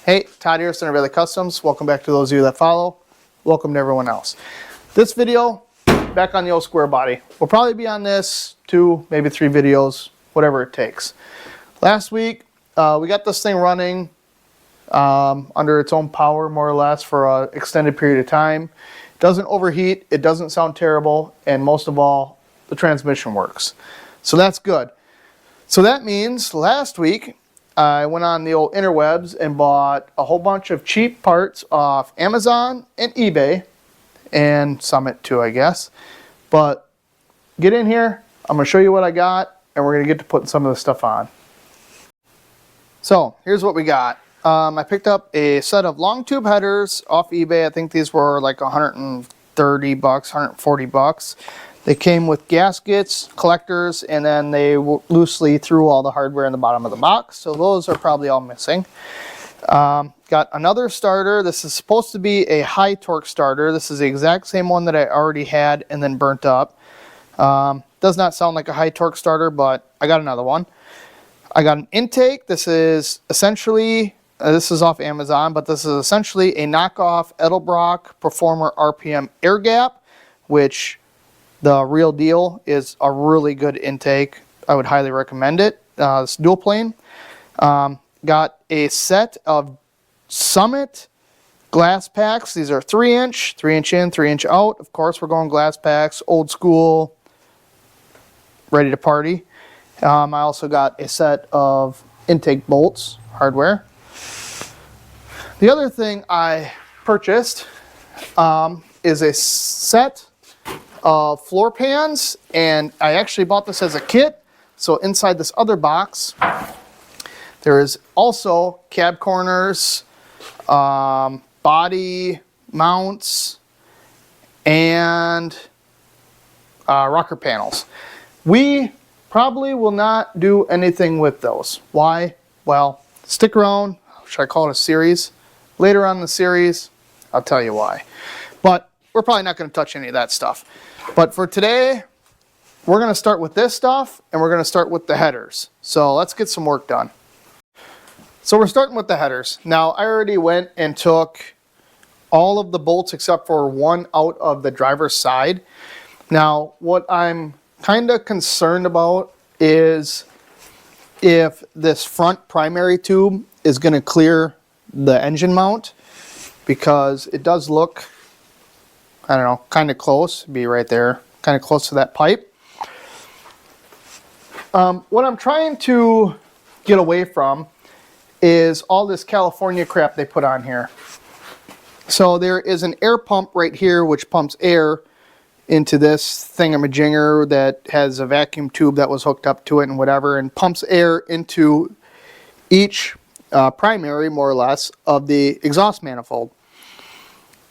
Hey, Todd here, Center Valley Customs. Welcome back to those of you that follow. Welcome to everyone else. This video, back on the old square body. We'll probably be on this 2, maybe 3 videos, whatever it takes. Last week, we got this thing running under its own power, more or less, for an extended period of time. It doesn't overheat, it doesn't sound terrible, and most of all, the transmission works. So that's good. So that means last week, I went on the old interwebs and bought a whole bunch of cheap parts off Amazon and eBay, and Summit too, I guess. But get in here, I'm going to show you what I got, and we're going to get to putting some of this stuff on. So here's what we got. I picked up a set of long tube headers off eBay. I think these were like 130 bucks, 140 bucks. They came with gaskets, collectors, and then they loosely threw all the hardware in the bottom of the box. So those are probably all missing. Got another starter. This is supposed to be a high torque starter. This is the exact same one that I already had and then burnt up. Does not sound like a high torque starter, but I got another one. I got an intake. This is essentially, this is off Amazon, but this is essentially a knockoff Edelbrock Performer RPM air gap, which the real deal is a really good intake. I would highly recommend it. It's dual plane. Got a set of Summit glass packs. These are 3-inch, 3-inch in, 3-inch out. Of course, we're going glass packs, old school, ready to party. I also got a set of intake bolts, hardware. The other thing I purchased is a set of floor pans, and I actually bought this as a kit. So inside this other box, there is also cab corners, body mounts, and rocker panels. We probably will not do anything with those. Why? Well, stick around. Should I call it a series? Later on in the series, I'll tell you why. But we're probably not going to touch any of that stuff. But for today, we're going to start with this stuff, and we're going to start with the headers. So let's get some work done. So we're starting with the headers. Now, I already went and took all of the bolts except for one out of the driver's side. Now, what I'm kind of concerned about is if this front primary tube is going to clear the engine mount, because it does look, I don't know, kind of close. Be right there, kind of close to that pipe. What I'm trying to get away from is all this California crap they put on here. So there is an air pump right here which pumps air into this thingamajigger that has a vacuum tube that was hooked up to it and whatever, and pumps air into each primary, more or less, of the exhaust manifold.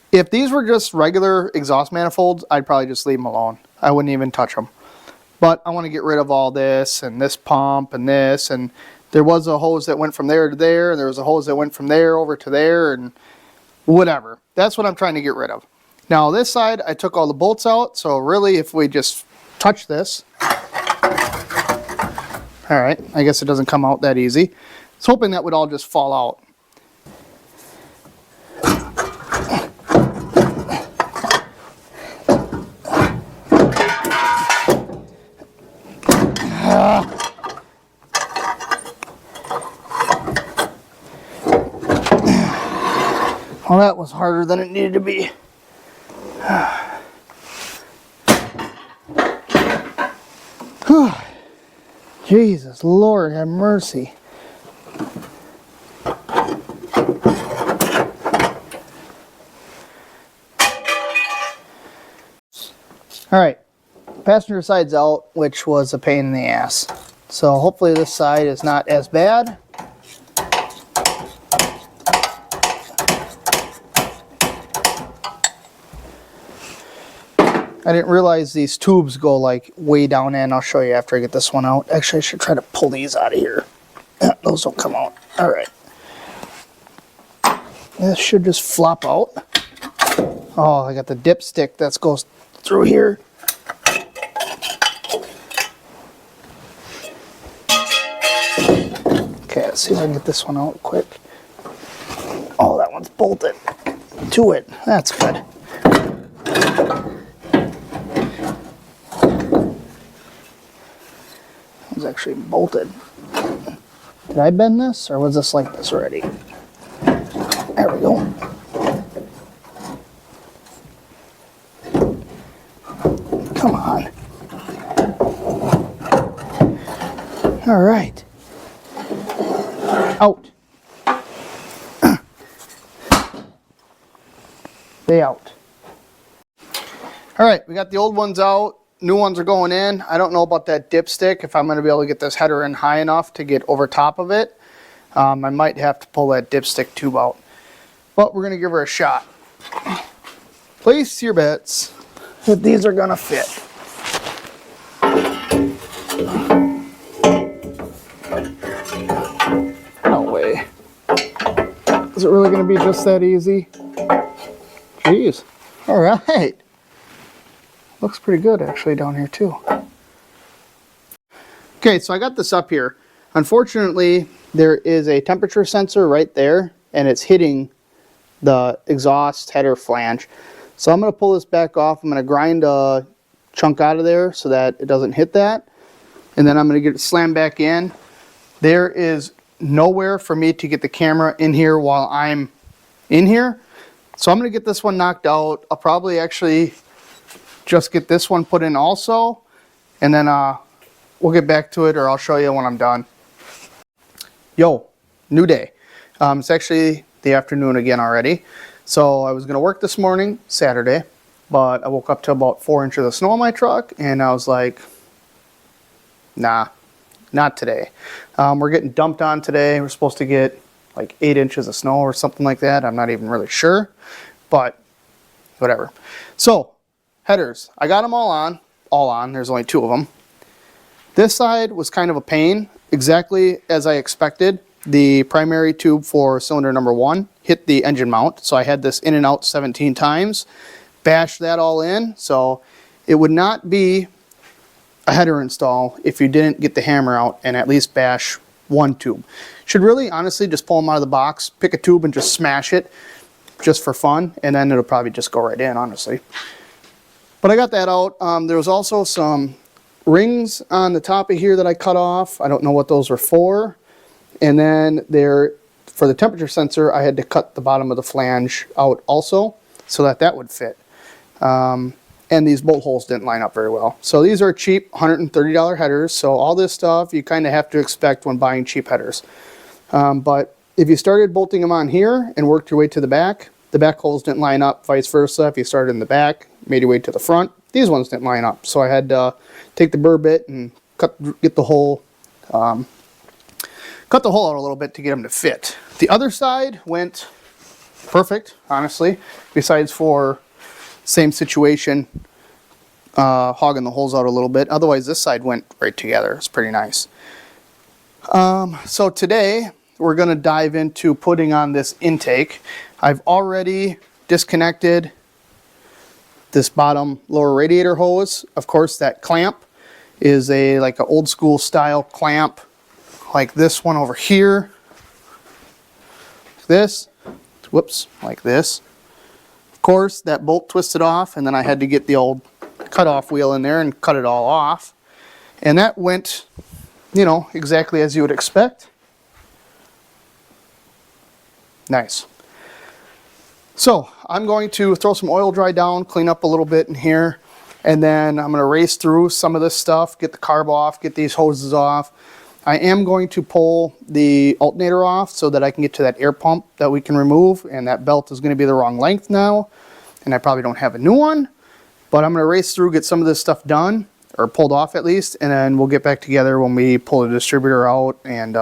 If these were just regular exhaust manifolds, I'd probably just leave them alone. I wouldn't even touch them. But I want to get rid of all this and this pump and this, and there was a hose that went from there to there, and there was a hose that went from there over to there, and whatever. That's what I'm trying to get rid of. Now this side, I took all the bolts out, so really if we just touch this, alright, I guess it doesn't come out that easy. I was hoping that would all just fall out. Well, that was harder than it needed to be. Jesus, Lord, have mercy. All right, passenger side's out, which was a pain in the ass. So hopefully this side is not as bad. I didn't realize these tubes go like way down in. I'll show you after I get this one out. Actually, I should try to pull these out of here. Those don't come out. All right. This should just flop out. Oh, I got the dipstick that goes through here. Okay, let's see if I can get this one out quick. one's bolted to it. That's good. It's actually bolted. Did I bend this, or was this like this already? There we go. Come on. All right. Out. They out. All right, we got the old ones out. New ones are going in. I don't know about that dipstick, if I'm going to be able to get this header in high enough to get over top of it. I might have to pull that dipstick tube out. But we're going to give her a shot. Place your bets that these are going to fit. No way. Is it really going to be just that easy? Jeez. All right. Looks pretty good actually down here too. Okay, so I got this up here. Unfortunately, there is a temperature sensor right there, and it's hitting the exhaust header flange. So I'm going to pull this back off. I'm going to grind a chunk out of there so that it doesn't hit that. And then I'm going to get it slammed back in. There is nowhere for me to get the camera in here while I'm in here. So I'm going to get this one knocked out. I'll probably actually just get this one put in also, and then we'll get back to it, or I'll show you when I'm done. Yo, new day. It's actually the afternoon again already. So I was going to work this morning, Saturday, but I woke up to about 4 inches of snow on my truck, and I was like, nah, not today. We're getting dumped on today. We're supposed to get like 8 inches of snow or something like that. I'm not even really sure, but whatever. So headers, I got them all on. There's only 2 of them. This side was kind of a pain, exactly as I expected. The primary tube for cylinder number 1 hit the engine mount, so I had this in and out 17 times, bashed that all in. So it would not be a header install if you didn't get the hammer out and at least bash 1 tube. Should really honestly just pull them out of the box, pick a tube and just smash it just for fun, and then it'll probably just go right in, honestly. But I got that out. There was also some rings on the top of here that I cut off. I don't know what those were for. And then there, for the temperature sensor, I had to cut the bottom of the flange out also so that that would fit. And these bolt holes didn't line up very well. So these are cheap $130 headers. So all this stuff you kind of have to expect when buying cheap headers. But if you started bolting them on here and worked your way to the back holes didn't line up, vice versa. If you started in the back, made your way to the front, these ones didn't line up. So I had to take the burr bit and get the hole, cut the hole out a little bit to get them to fit. The other side went perfect, honestly, besides for same situation, hogging the holes out a little bit. Otherwise, this side went right together. It's pretty nice. So today, we're going to dive into putting on this intake. I've already disconnected this bottom lower radiator hose. Of course, that clamp is like an old school style clamp, like this one over here. This, whoops, like this. Of course, that bolt twisted off, and then I had to get the old cutoff wheel in there and cut it all off. And that went, you know, exactly as you would expect. Nice. So I'm going to throw some oil dry down, clean up a little bit in here, and then I'm going to race through some of this stuff, get the carb off, get these hoses off. I am going to pull the alternator off so that I can get to that air pump that we can remove, and that belt is going to be the wrong length now, and I probably don't have a new one, but I'm going to race through, get some of this stuff done, or pulled off at least, and then we'll get back together when we pull the distributor out and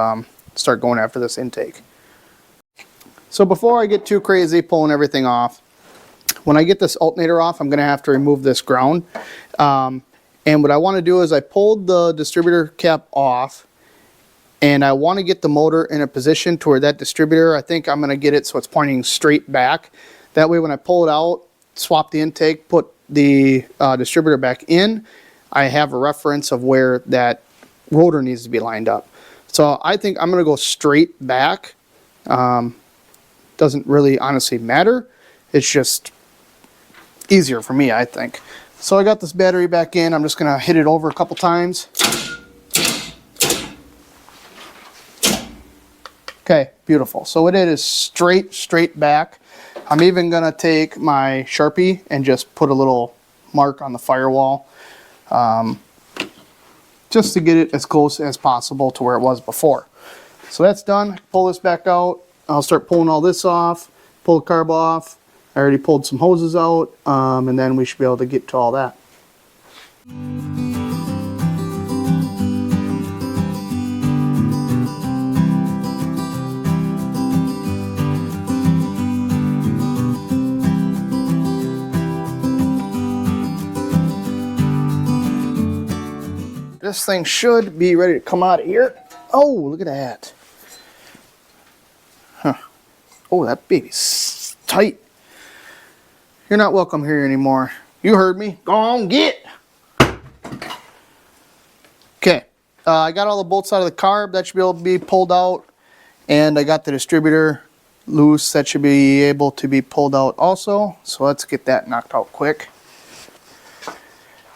start going after this intake. So before I get too crazy pulling everything off, when I get this alternator off, I'm going to have to remove this ground. And what I want to do is I pulled the distributor cap off, and I want to get the motor in a position to where that distributor, I think I'm going to get it so it's pointing straight back. That way when I pull it out, swap the intake, put the distributor back in, I have a reference of where that rotor needs to be lined up. So I think I'm going to go straight back. doesn't really honestly matter. It's just easier for me, I think. So I got this battery back in. I'm just gonna hit it over a couple times. Okay, beautiful. So it is straight back. I'm even gonna take my Sharpie and just put a little mark on the firewall, just to get it as close as possible to where it was before. So that's done. Pull this back out. I'll start pulling all this off, pull the carb off. I already pulled some hoses out, and then we should be able to get to all that. This thing should be ready to come out of here. Oh, look at that. Huh. Oh, that baby's tight. You're not welcome here anymore. You heard me. Go on, get. Okay. I got all the bolts out of the carb. That should be able to be pulled out. And I got the distributor loose. That should be able to be pulled out also. So let's get that knocked out quick.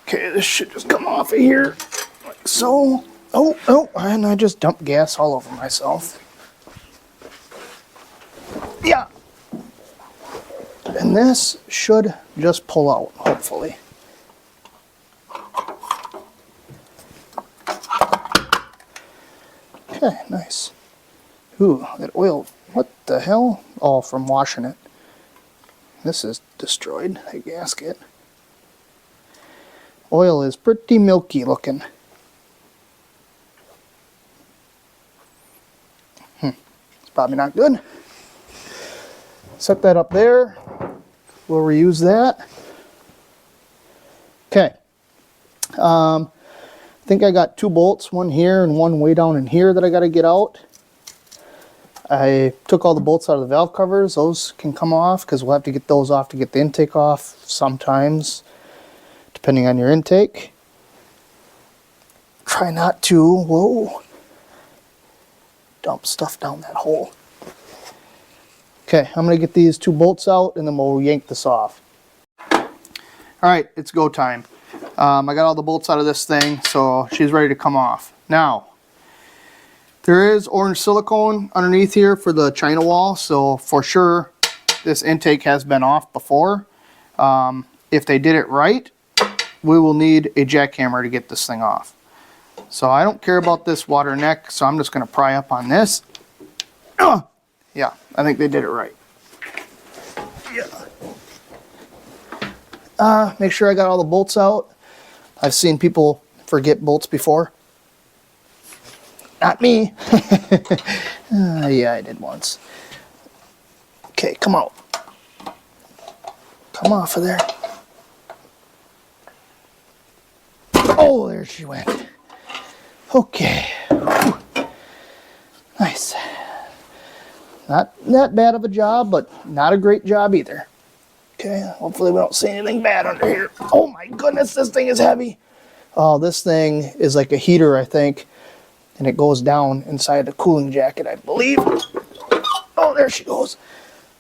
Okay, this should just come off of here. Like so. Oh, and I just dumped gas all over myself. Yeah. And this should just pull out, hopefully. Okay, nice. Ooh, that oil, what the hell? Oh, from washing it. This is destroyed, the gasket. Oil is pretty milky looking. It's probably not good. Set that up there. We'll reuse that. Okay. I think I got 2 bolts, one here and one way down in here that I got to get out. I took all the bolts out of the valve covers. Those can come off because we'll have to get those off to get the intake off sometimes, depending on your intake. Try not to, whoa, dump stuff down that hole. Okay, I'm going to get these 2 bolts out and then we'll yank this off. Alright, it's go time. I got all the bolts out of this thing, so she's ready to come off. Now, there is orange silicone underneath here for the China wall, so for sure this intake has been off before. If they did it right, we will need a jackhammer to get this thing off. So I don't care about this water neck, so I'm just going to pry up on this. Yeah, I think they did it right. Yeah. Make sure I got all the bolts out. I've seen people forget bolts before. Not me. Yeah, I did once. Okay, come out. Come off of there. Oh, there she went. Okay. Whew. Nice. Not that bad of a job, but not a great job either. Okay, hopefully we don't see anything bad under here. Oh my goodness, this thing is heavy. Oh, this thing is like a heater, I think. And it goes down inside the cooling jacket, I believe. Oh, there she goes.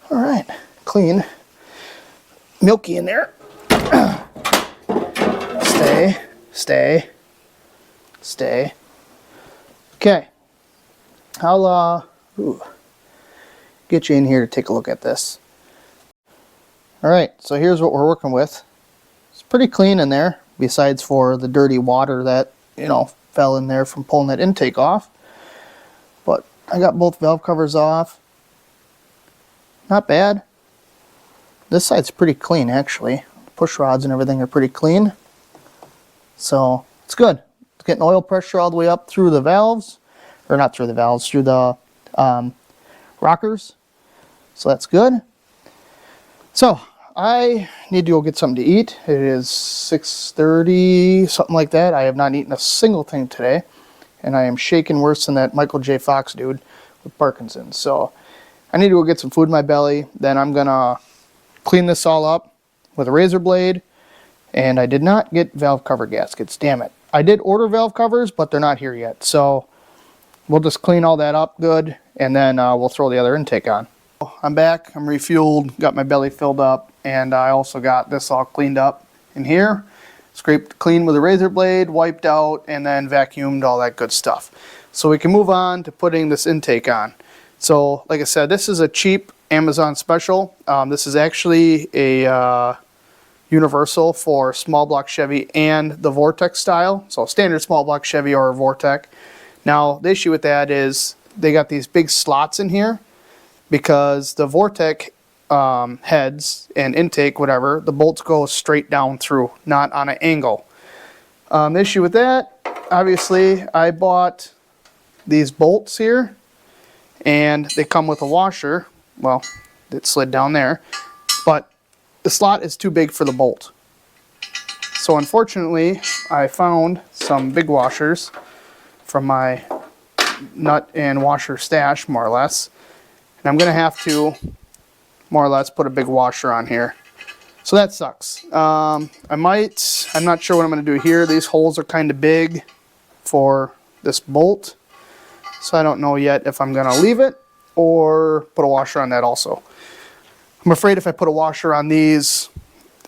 All right, clean. Milky in there. Stay. Okay. I'll get you in here to take a look at this. All right, so here's what we're working with. It's pretty clean in there, besides for the dirty water that, fell in there from pulling that intake off. But I got both valve covers off. Not bad. This side's pretty clean, actually. Push rods and everything are pretty clean. So it's good. It's getting oil pressure all the way up through the valves. Or not through the valves, through the rockers. So that's good. So I need to go get something to eat. It is 6:30, something like that. I have not eaten a single thing today. And I am shaking worse than that Michael J. Fox dude with Parkinson's. So I need to go get some food in my belly. Then I'm going to clean this all up with a razor blade. And I did not get valve cover gaskets. Damn it. I did order valve covers, but they're not here yet. So we'll just clean all that up good. And then we'll throw the other intake on. I'm back, I'm refueled, got my belly filled up, and I also got this all cleaned up in here. Scraped clean with a razor blade, wiped out, and then vacuumed, all that good stuff. So we can move on to putting this intake on. So like I said, this is a cheap Amazon special. This is actually a universal for small block Chevy and the Vortec style. So standard small block Chevy or a Vortec. Now the issue with that is they got these big slots in here, because the Vortec heads and intake, whatever, the bolts go straight down through, not on an angle. The issue with that, obviously, I bought these bolts here, and they come with a washer. Well, it slid down there, but the slot is too big for the bolt. So unfortunately, I found some big washers from my nut and washer stash, more or less. And I'm going to have to, more or less, put a big washer on here. So that sucks. I'm not sure what I'm going to do here. These holes are kind of big for this bolt. So I don't know yet if I'm going to leave it or put a washer on that also. I'm afraid if I put a washer on these,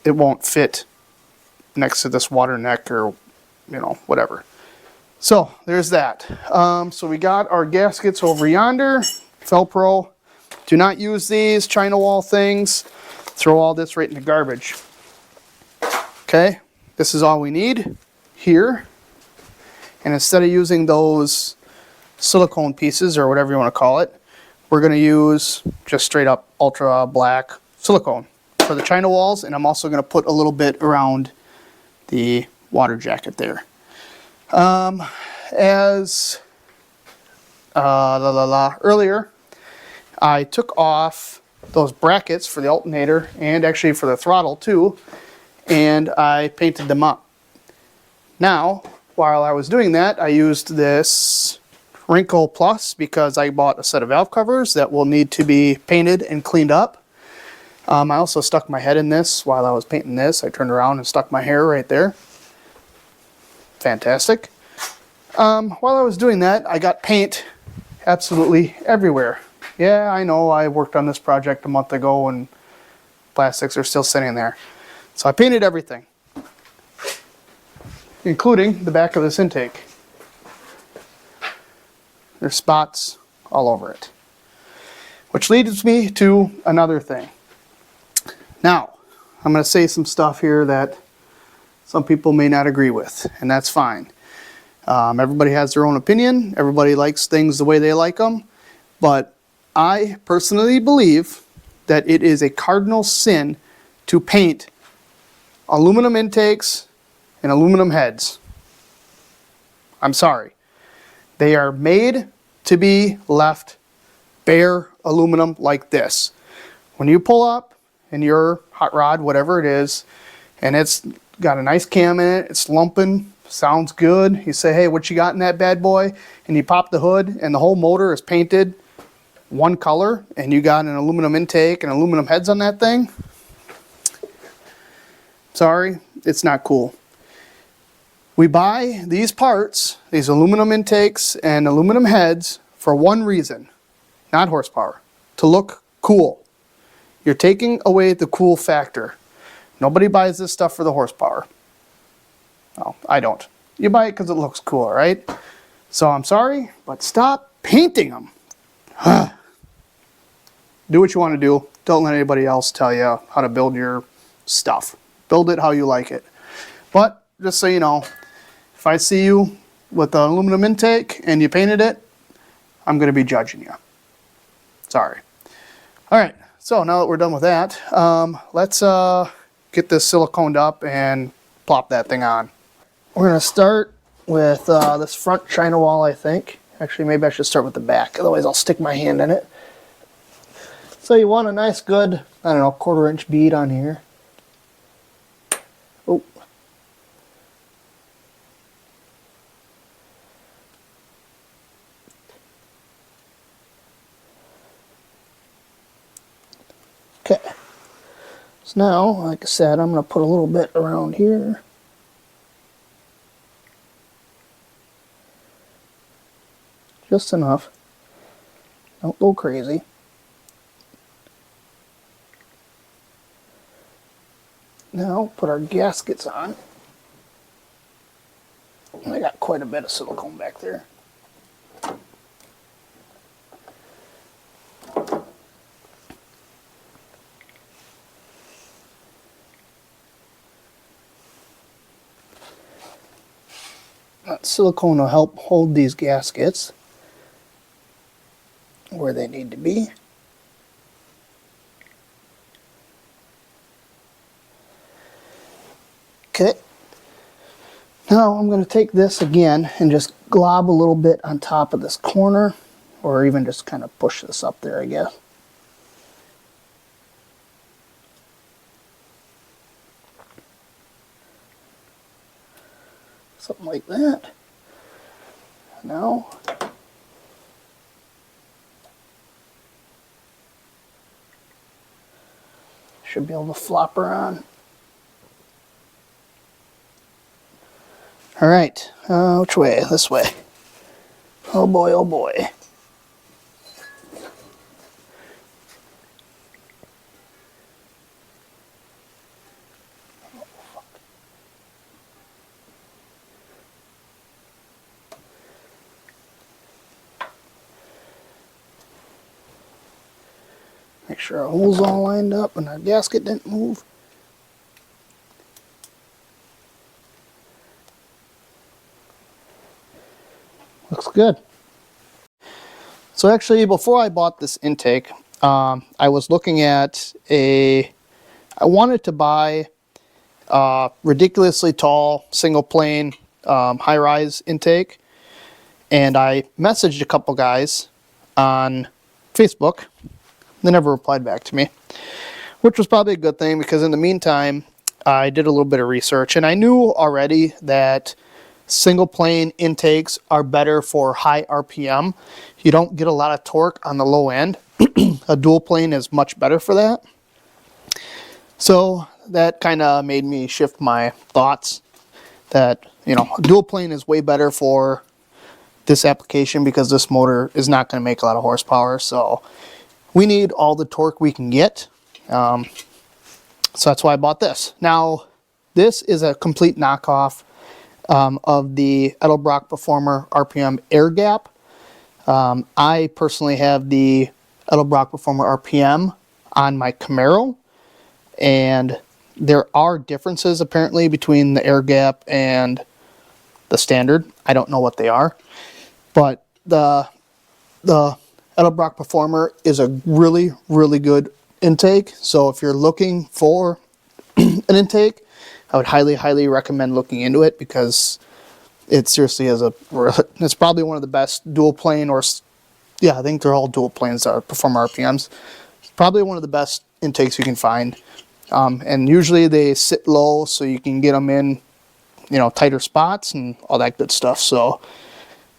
it won't fit next to this water neck or, whatever. So there's that. So we got our gaskets over yonder. Felpro. Do not use these China wall things. Throw all this right in the garbage. Okay, this is all we need here. And instead of using those silicone pieces or whatever you want to call it, we're going to use just straight up ultra black silicone for the China walls. And I'm also going to put a little bit around the water jacket there. Earlier, I took off those brackets for the alternator and actually for the throttle too, and I painted them up. Now, while I was doing that, I used this Wrinkle Plus because I bought a set of valve covers that will need to be painted and cleaned up. I also stuck my head in this while I was painting this. I turned around and stuck my hair right there. Fantastic. While I was doing that, I got paint absolutely everywhere. Yeah, I know, I worked on this project a month ago and plastics are still sitting there. So I painted everything, including the back of this intake. There's spots all over it. Which leads me to another thing. Now, I'm going to say some stuff here that some people may not agree with, and that's fine. Everybody has their own opinion. Everybody likes things the way they like them. But I personally believe that it is a cardinal sin to paint aluminum intakes and aluminum heads. I'm sorry. They are made to be left bare aluminum like this. When you pull up in your hot rod, whatever it is, and it's got a nice cam in it, it's lumping, sounds good. You say, hey, what you got in that bad boy? And you pop the hood and the whole motor is painted one color and you got an aluminum intake and aluminum heads on that thing. Sorry, it's not cool. We buy these parts, these aluminum intakes and aluminum heads, for one reason, not horsepower, to look cool. You're taking away the cool factor. Nobody buys this stuff for the horsepower. Well, I don't. You buy it because it looks cool, right? So I'm sorry, but stop painting them. Do what you want to do. Don't let anybody else tell you how to build your stuff. Build it how you like it. But just so you know, if I see you with an aluminum intake and you painted it, I'm going to be judging you. Sorry. All right, so now that we're done with that, let's get this siliconed up and plop that thing on. We're going to start with this front China wall, I think. Actually, maybe I should start with the back, otherwise I'll stick my hand in it. So you want a nice good, I don't know, 1/4 inch bead on here. Oh. Okay. So now, like I said, I'm going to put a little bit around here. Just enough. Don't go crazy. Now put our gaskets on. I got quite a bit of silicone back there. That silicone will help hold these gaskets where they need to be. Okay. Now I'm going to take this again and just glob a little bit on top of this corner, or even just kind of push this up there, I guess. Something like that. Now, should be able to flop her on. All right, which way? This way. Oh boy, oh boy. Make sure our holes all lined up and our gasket didn't move. Looks good. So actually, before I bought this intake, I was looking at I wanted to buy a ridiculously tall, single plane, high-rise intake. And I messaged a couple guys on Facebook. They never replied back to me, which was probably a good thing, because in the meantime, I did a little bit of research, and I knew already that single plane intakes are better for high RPM. You don't get a lot of torque on the low end. A dual plane is much better for that. So that kind of made me shift my thoughts that, you know, a dual plane is way better for this application, because this motor is not going to make a lot of horsepower. So we need all the torque we can get. So that's why I bought this. Now, this is a complete knockoff of the Edelbrock Performer RPM air gap. I personally have the Edelbrock Performer RPM on my Camaro, and there are differences apparently between the air gap and the standard. I don't know what they are, but the Edelbrock Performer is a really, really good intake. So if you're looking for an intake, I would highly, highly recommend looking into it, because it seriously is it's probably one of the best dual plane, or yeah, I think they're all dual planes that perform RPMs. It's probably one of the best intakes you can find. And usually they sit low so you can get them in, you know, tighter spots and all that good stuff. So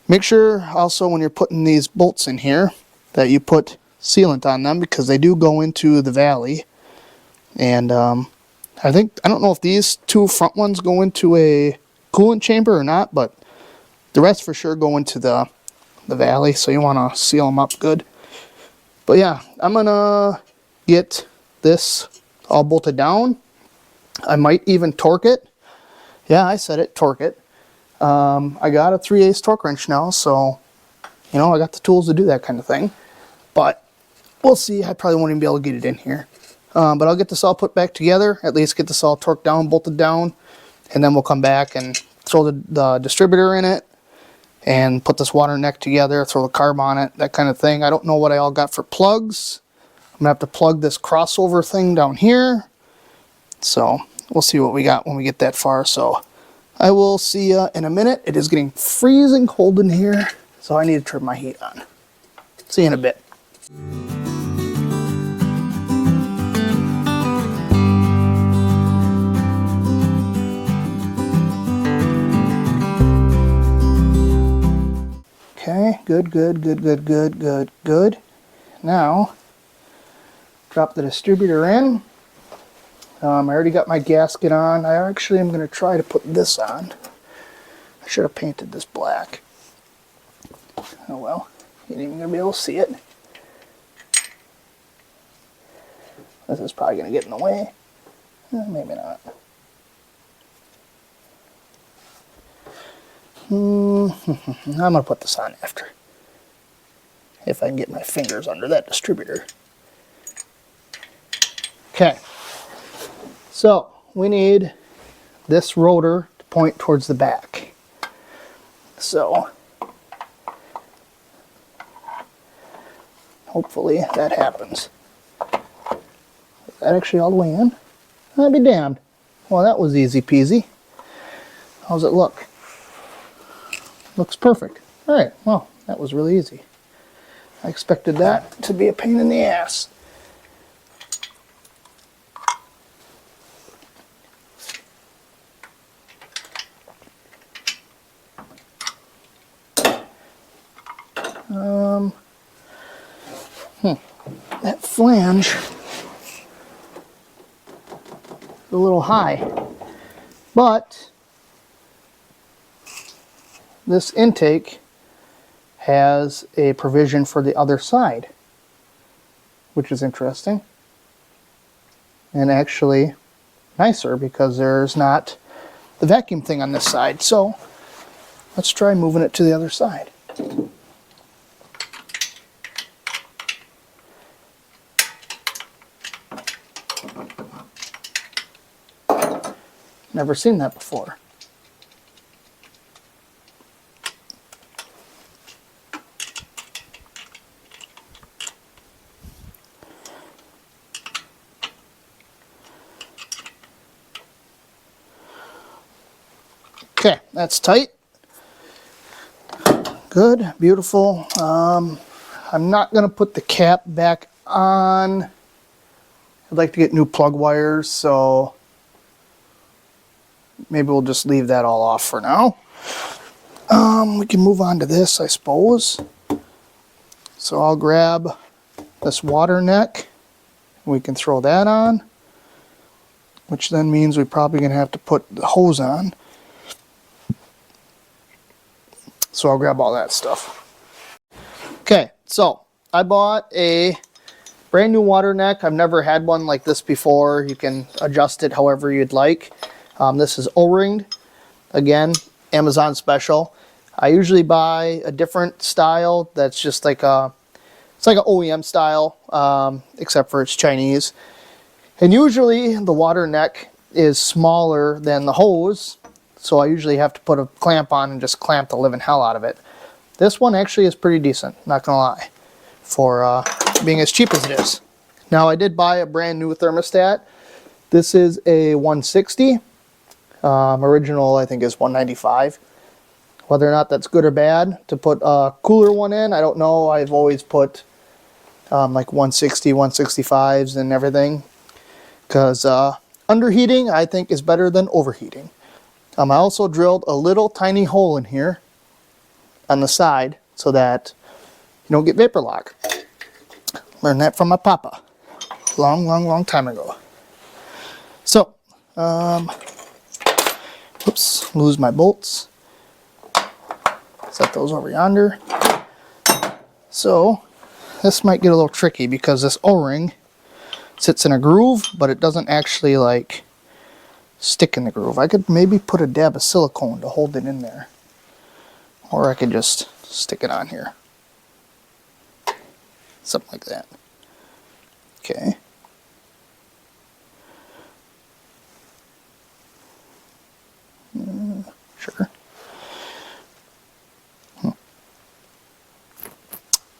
make sure also when you're putting these bolts in here that you put sealant on them, because they do go into the valley. And I don't know if these two front ones go into a coolant chamber or not, but the rest for sure go into the valley, so you want to seal them up good. But yeah, I'm gonna get this all bolted down. I might even torque it. Yeah, I said it, torque it. I got a 3/8 torque wrench now, so you know, I got the tools to do that kind of thing. But we'll see. I probably won't even be able to get it in here. But I'll get this all put back together, at least get this all torqued down, bolted down, and then we'll come back and throw the distributor in it and put this water neck together, throw the carb on it, that kind of thing. I don't know what I all got for plugs. I'm gonna have to plug this crossover thing down here. So we'll see what we got when we get that far. So I will see you in a minute. It is getting freezing cold in here, so I need to turn my heat on. See you in a bit. Okay, good. Now, drop the distributor in. I already got my gasket on. I actually am going to try to put this on. I should have painted this black. Oh well, you ain't even going to be able to see it. This is probably going to get in the way. Maybe not. I'm going to put this on after. If I can get my fingers under that distributor. Okay. So we need this rotor to point towards the back. So hopefully that happens. Is that actually all the way in? I'll be damned. Well, that was easy peasy. How's it look? Looks perfect. All right, well, that was really easy. I expected that to be a pain in the ass. That flange is a little high, but this intake has a provision for the other side, which is interesting and actually nicer because there's not the vacuum thing on this side. So let's try moving it to the other side. Never seen that before. Okay, that's tight. Good, beautiful. I'm not going to put the cap back on. I'd like to get new plug wires, so maybe we'll just leave that all off for now. We can move on to this, I suppose. So I'll grab this water neck. We can throw that on, which then means we're probably going to have to put the hose on. So I'll grab all that stuff. Okay, so I bought a brand new water neck. I've never had one like this before. You can adjust it however you'd like. This is O-ringed. Again, Amazon special. I usually buy a different style that's just like it's like an OEM style, except for it's Chinese. And usually the water neck is smaller than the hose, so I usually have to put a clamp on and just clamp the living hell out of it. This one actually is pretty decent, not gonna lie, for being as cheap as it is. Now I did buy a brand new thermostat. This is a 160. Original I think is 195. Whether or not that's good or bad to put a cooler one in, I don't know. I've always put like 160, 165s and everything, because underheating I think is better than overheating. I also drilled a little tiny hole in here on the side so that you don't get vapor lock. Learned that from my papa long time ago. So oops, lose my bolts. Set those over yonder. So this might get a little tricky because this O-ring sits in a groove, but it doesn't actually like stick in the groove. I could maybe put a dab of silicone to hold it in there, or I could just stick it on here, something like that. Okay. Sure.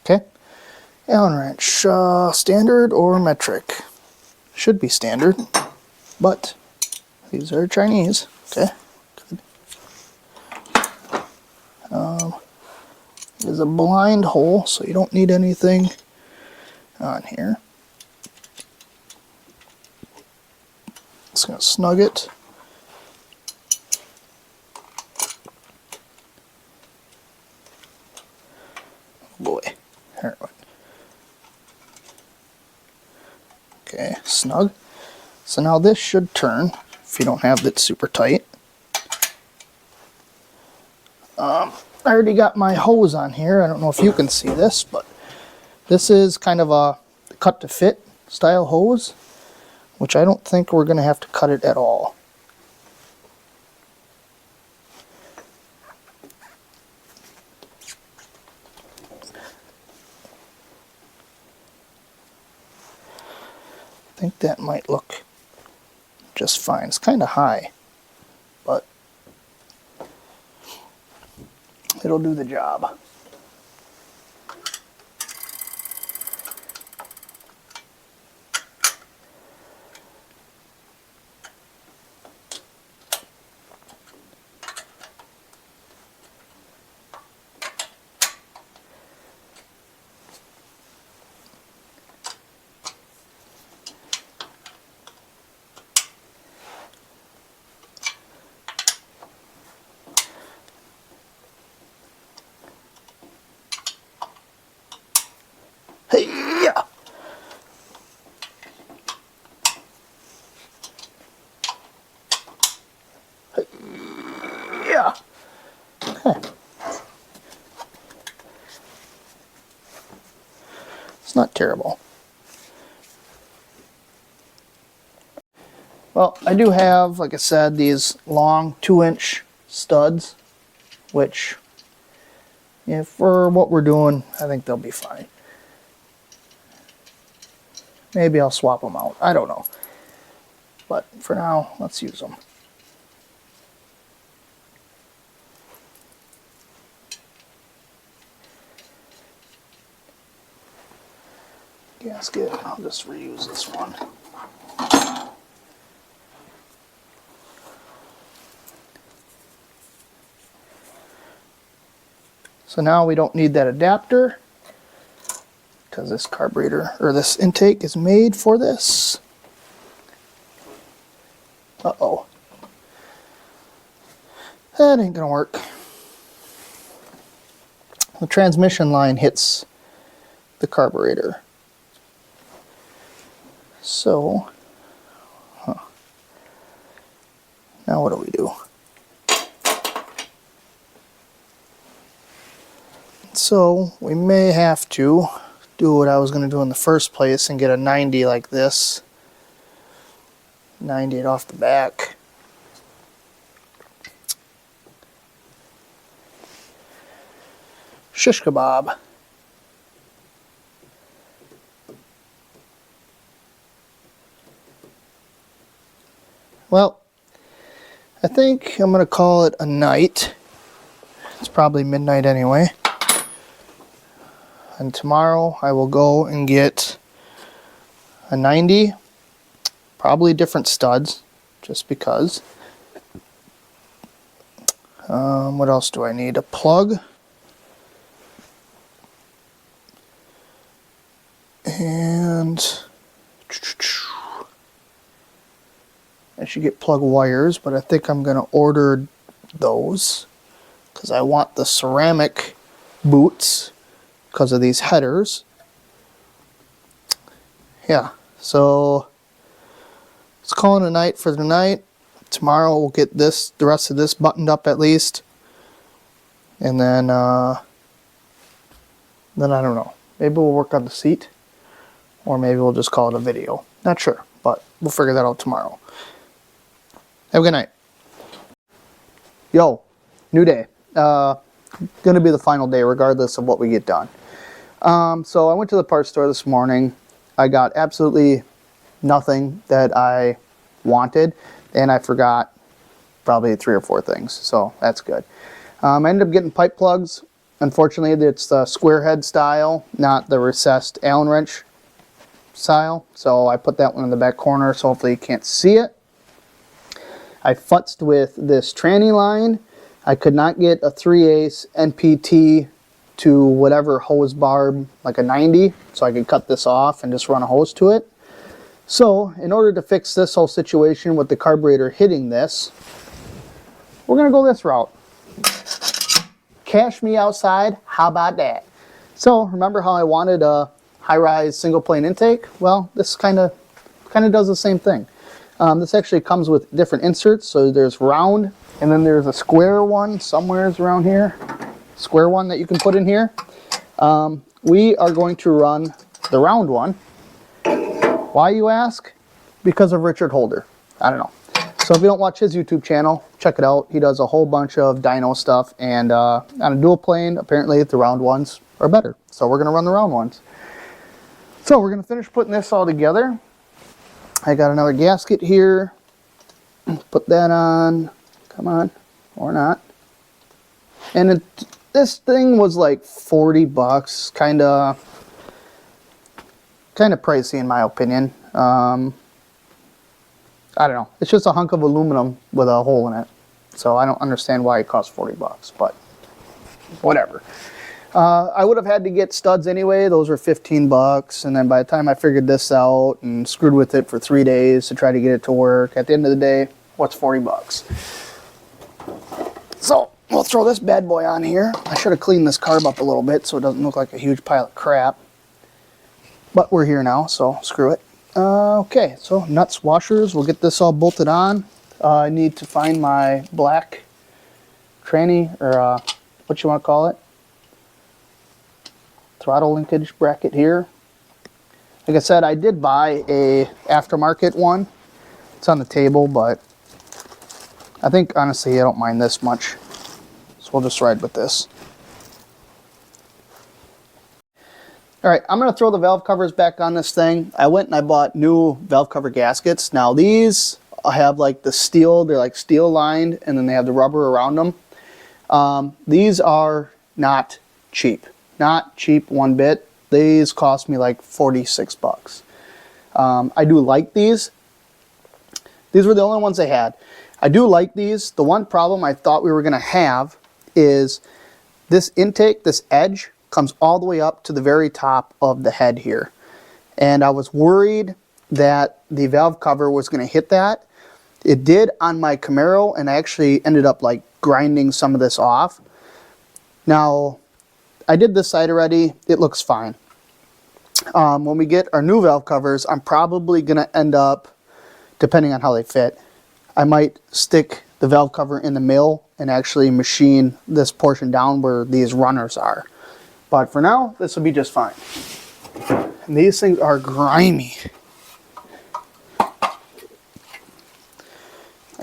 Okay. Allen wrench, standard or metric? Should be standard, but these are Chinese. Okay. Good. It is a blind hole, so you don't need anything on here. Just gonna snug it. Boy. Alright. Okay, snug. So now this should turn if you don't have it super tight. I already got my hose on here. I don't know if you can see this, but this is kind of a cut to fit style hose, which I don't think we're going to have to cut it at all. I think that might look just fine. It's kind of high, but it'll do the job. Hey, yeah. Hey, yeah. Okay. It's not terrible. Well, I do have, like I said, these long 2-inch studs, which, yeah, for what we're doing, I think they'll be fine. Maybe I'll swap them out. I don't know. But for now, let's use them. Gasket, I'll just reuse this one. So now we don't need that adapter, because this carburetor, or this intake, is made for this. Uh-oh. That ain't gonna work. The transmission line hits the carburetor. So, now what do we do? So, we may have to do what I was going to do in the first place and get a 90 like this. 90 it off the back. Shish kebab. Well, I think I'm going to call it a night. It's probably midnight anyway. And tomorrow I will go and get a 90, probably different studs, just because. What else do I need? A plug. And I should get plug wires, but I think I'm going to order those because I want the ceramic boots because of these headers. Yeah, so let's call it a night for the night. Tomorrow we'll get the rest of this buttoned up at least. And then I don't know. Maybe we'll work on the seat. Or maybe we'll just call it a video. Not sure, but we'll figure that out tomorrow. Have a good night. Yo, new day. Gonna be the final day regardless of what we get done. So I went to the parts store this morning. I got absolutely nothing that I wanted, and I forgot probably 3 or 4 things, so that's good. I ended up getting pipe plugs. Unfortunately, it's the square head style, not the recessed Allen wrench style, so I put that one in the back corner so hopefully you can't see it. I futzed with this tranny line. I could not get a 3/8 NPT to whatever hose barb, like a 90, so I could cut this off and just run a hose to it. So in order to fix this whole situation with the carburetor hitting this, we're gonna go this route. Cash me outside, how about that? So remember how I wanted a high-rise single plane intake? Well, this kind of does the same thing. This actually comes with different inserts. So there's round, and then there's a square one somewhere around here. Square one that you can put in here. We are going to run the round one. Why, you ask? because of Richard Holder. I don't know. So if you don't watch his YouTube channel, check it out. He does a whole bunch of dyno stuff, and on a dual plane, apparently the round ones are better. So we're going to run the round ones. So we're going to finish putting this all together. I got another gasket here. Put that on. Come on. Or not. And this thing was like 40 bucks. Kind of pricey in my opinion. I don't know. It's just a hunk of aluminum with a hole in it. So I don't understand why it costs 40 bucks, but whatever. I would have had to get studs anyway. Those were 15 bucks. And then by the time I figured this out and screwed with it for 3 days to try to get it to work, at the end of the day, what's 40 bucks? So we'll throw this bad boy on here. I should have cleaned this carb up a little bit so it doesn't look like a huge pile of crap. But we're here now, so screw it. Okay, so nuts, washers. We'll get this all bolted on. I need to find my black tranny, or what you want to call it. Throttle linkage bracket here. Like I said, I did buy a aftermarket one. It's on the table, but I think honestly I don't mind this much. So we'll just ride with this. Alright, I'm going to throw the valve covers back on this thing. I went and I bought new valve cover gaskets. Now these have like the steel, they're like steel lined, and then they have the rubber around them. These are not cheap. Not cheap one bit. These cost me like 46 bucks. I do like these. These were the only ones they had. I do like these. The one problem I thought we were going to have is this intake, this edge, comes all the way up to the very top of the head here. And I was worried that the valve cover was going to hit that. It did on my Camaro, and I actually ended up like grinding some of this off. Now, I did this side already. It looks fine. When we get our new valve covers, I'm probably going to end up, depending on how they fit, I might stick the valve cover in the mill and actually machine this portion down where these runners are. But for now, this will be just fine. And these things are grimy. I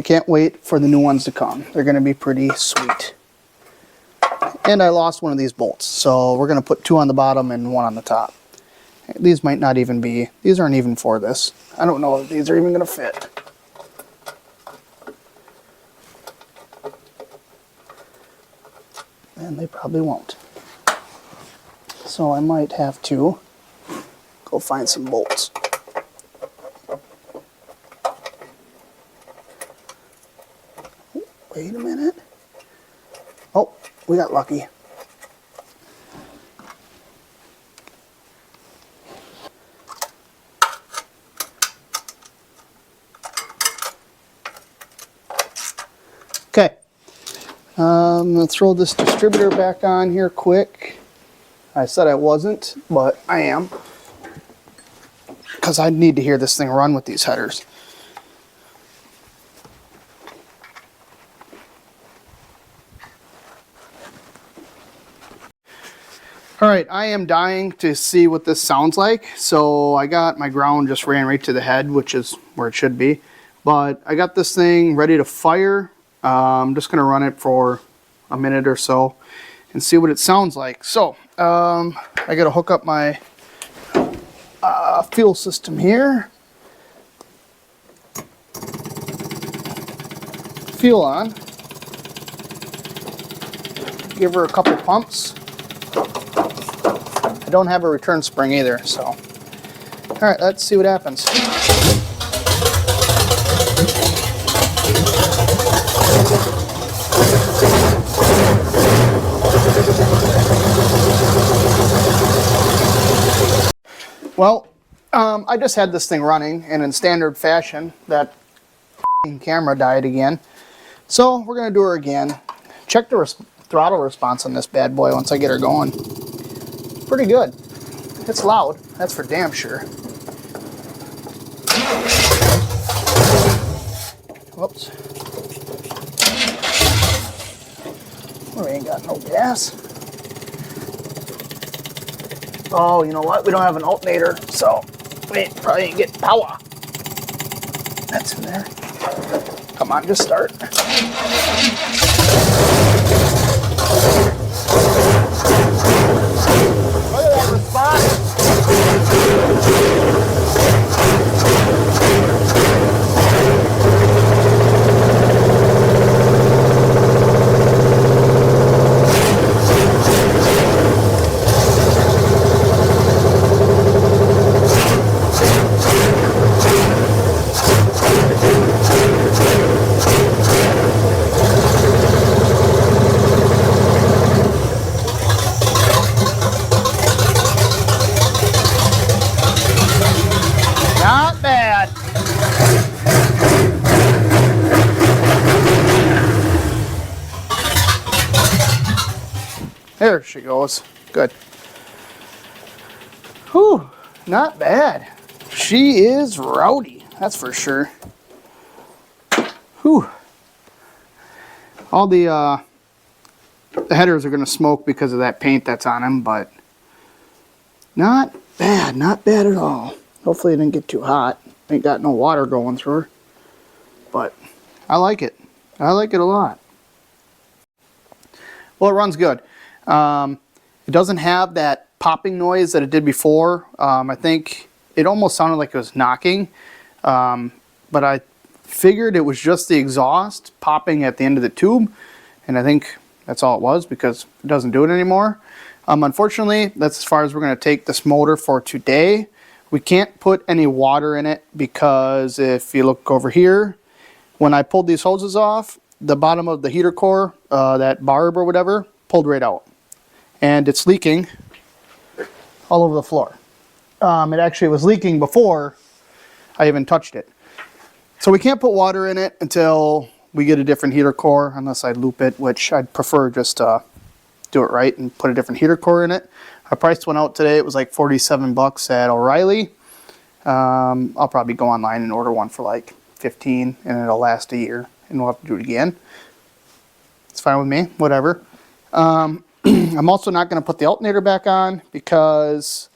can't wait for the new ones to come. They're going to be pretty sweet. And I lost one of these bolts, so we're going to put 2 on the bottom and 1 on the top. These might not even be, these aren't even for this. I don't know if these are even going to fit. And they probably won't. So I might have to go find some bolts. Wait a minute. Oh, we got lucky. Okay. I'm going to throw this distributor back on here quick. I said I wasn't, but I am. Because I need to hear this thing run with these headers. Alright, I am dying to see what this sounds like. So I got my ground just ran right to the head, which is where it should be. But I got this thing ready to fire. I'm just going to run it for a minute or so and see what it sounds like. So, I got to hook up my fuel system here. Fuel on. Give her a couple pumps. I don't have a return spring either, so. Alright, let's see what happens. Well, I just had this thing running, and in standard fashion, that camera died again. So we're going to do her again. Check the throttle response on this bad boy once I get her going. Pretty good. It's loud, that's for damn sure. Whoops. We ain't got no gas. Oh, you know what? We don't have an alternator, so we probably ain't getting power. That's in there. Come on, just start. Look at that response. Not bad. There she goes. Good. Whew, not bad. She is rowdy, that's for sure. Whew. All the headers are going to smoke because of that paint that's on them, but not bad at all. Hopefully it didn't get too hot. Ain't got no water going through her, but I like it. I like it a lot. Well, it runs good. It doesn't have that popping noise that it did before. I think it almost sounded like it was knocking, but I figured it was just the exhaust popping at the end of the tube, and I think that's all it was because it doesn't do it anymore. Unfortunately, that's as far as we're going to take this motor for today. We can't put any water in it because if you look over here, when I pulled these hoses off, the bottom of the heater core, that barb or whatever, pulled right out. And it's leaking all over the floor. It actually was leaking before I even touched it. So we can't put water in it until we get a different heater core, unless I loop it, which I'd prefer just to do it right and put a different heater core in it. Our price went out today. It was like 47 bucks at O'Reilly. I'll probably go online and order one for like 15 and it'll last a year and we'll have to do it again. It's fine with me, whatever. I'm also not going to put the alternator back on because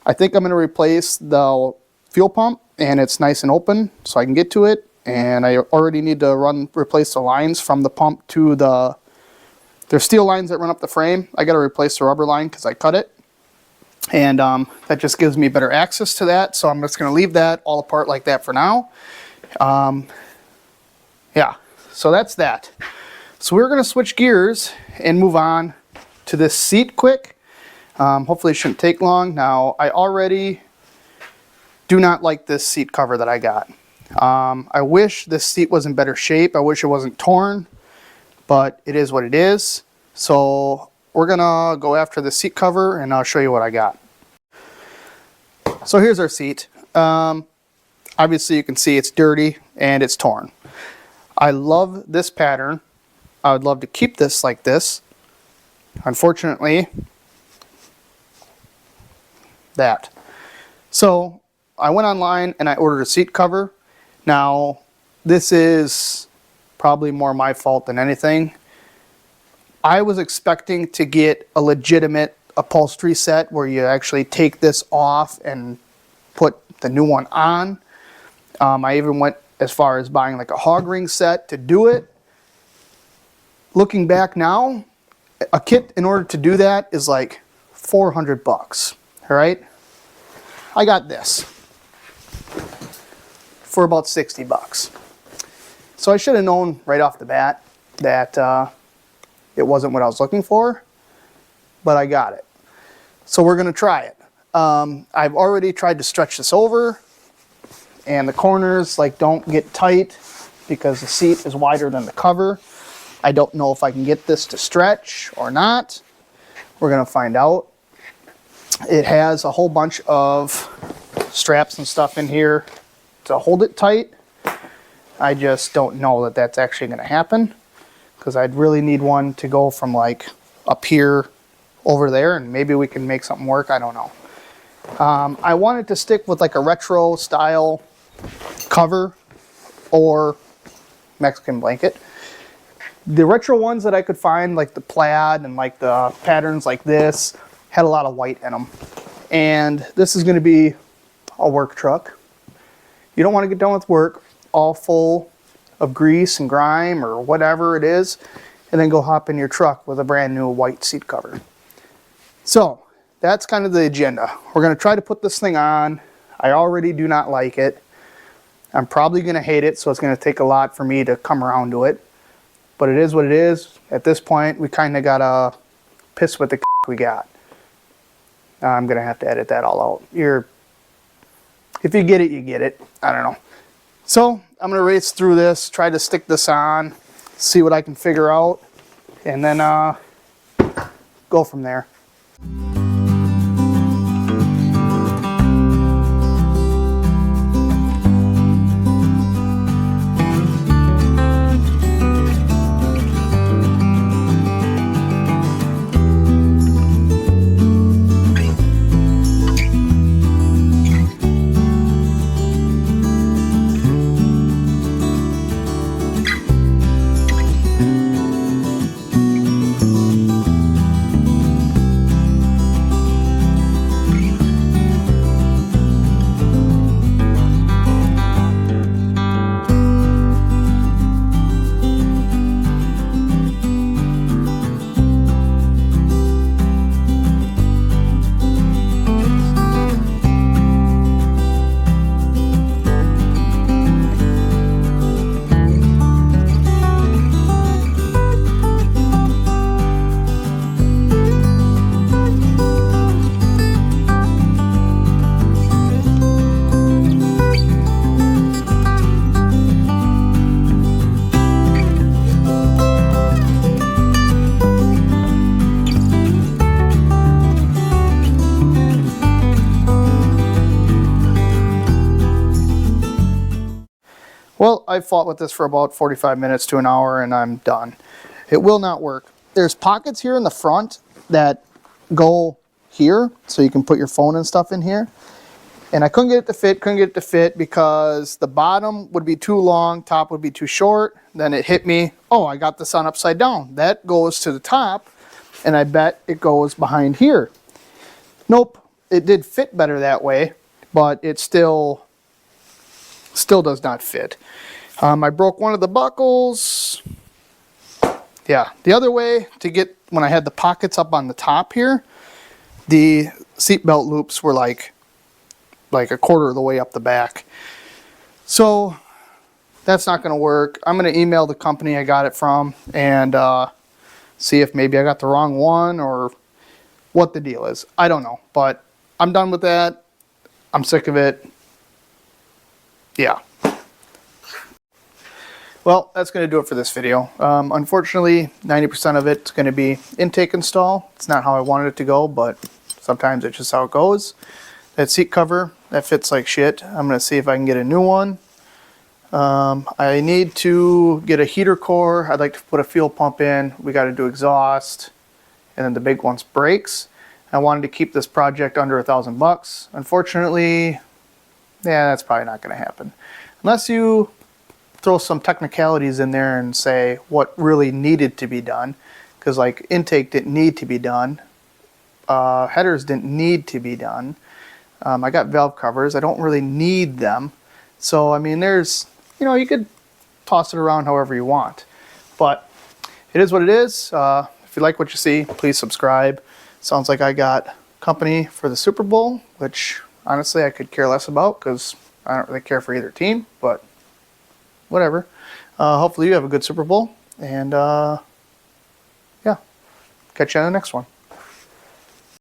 I think I'm going to replace the fuel pump and it's nice and open so I can get to it, and I already need to replace the lines from the pump to there's steel lines that run up the frame. I got to replace the rubber line because I cut it, and that just gives me better access to that, so I'm just going to leave that all apart like that for now. Yeah, so that's that. So we're going to switch gears and move on to this seat quick. Hopefully it shouldn't take long. Now, I already do not like this seat cover that I got. I wish this seat was in better shape. I wish it wasn't torn, but it is what it is. So we're gonna go after the seat cover and I'll show you what I got. So here's our seat. Obviously you can see it's dirty and it's torn. I love this pattern. I would love to keep this like this. Unfortunately, that. So I went online and I ordered a seat cover. Now, this is probably more my fault than anything. I was expecting to get a legitimate upholstery set where you actually take this off and put the new one on. I even went as far as buying like a hog ring set to do it. Looking back now, a kit in order to do that is like 400 bucks, all right? I got this for about 60 bucks. So I should have known right off the bat that it wasn't what I was looking for, but I got it. So we're gonna try it. I've already tried to stretch this over, and the corners like don't get tight because the seat is wider than the cover. I don't know if I can get this to stretch or not. We're gonna find out. It has a whole bunch of straps and stuff in here to hold it tight. I just don't know that that's actually gonna happen because I'd really need one to go from like up here over there, and maybe we can make something work, I don't know. I wanted to stick with like a retro style cover or Mexican blanket. The retro ones that I could find, like the plaid and like the patterns like this, had a lot of white in them. And this is going to be a work truck. You don't want to get done with work all full of grease and grime or whatever it is, and then go hop in your truck with a brand new white seat cover. So that's kind of the agenda. We're going to try to put this thing on. I already do not like it. I'm probably going to hate it, so it's going to take a lot for me to come around to it. But it is what it is. At this point, we kind of got to piss with the we got. I'm going to have to edit that all out. If you get it, you get it. I don't know. So I'm going to race through this, try to stick this on, see what I can figure out, and then go from there. Well, I fought with this for about 45 minutes to an hour and I'm done. It will not work. There's pockets here in the front that go here, so you can put your phone and stuff in here. And I couldn't get it to fit because the bottom would be too long, top would be too short. Then it hit me, oh, I got this on upside down. That goes to the top, and I bet it goes behind here. Nope, it did fit better that way, but it still does not fit. I broke one of the buckles. Yeah, the other way to get, when I had the pockets up on the top here, the seatbelt loops were like a quarter of the way up the back. So that's not going to work. I'm going to email the company I got it from and see if maybe I got the wrong one or what the deal is. I don't know, but I'm done with that. I'm sick of it. Yeah. Well, that's going to do it for this video. Unfortunately, 90% of it's going to be intake install. It's not how I wanted it to go, but sometimes it's just how it goes. That seat cover, that fits like shit. I'm going to see if I can get a new one. I need to get a heater core. I'd like to put a fuel pump in. We got to do exhaust. And then the big one's brakes. I wanted to keep this project under $1,000. Unfortunately, yeah, that's probably not going to happen. Unless you throw some technicalities in there and say what really needed to be done. Because like intake didn't need to be done. Headers didn't need to be done. I got valve covers. I don't really need them. So, I mean, there's, you know, you could toss it around however you want. But it is what it is. If you like what you see, please subscribe. Sounds like I got company for the Super Bowl, which honestly I could care less about because I don't really care for either team, but whatever. Hopefully you have a good Super Bowl. And yeah, catch you on the next one.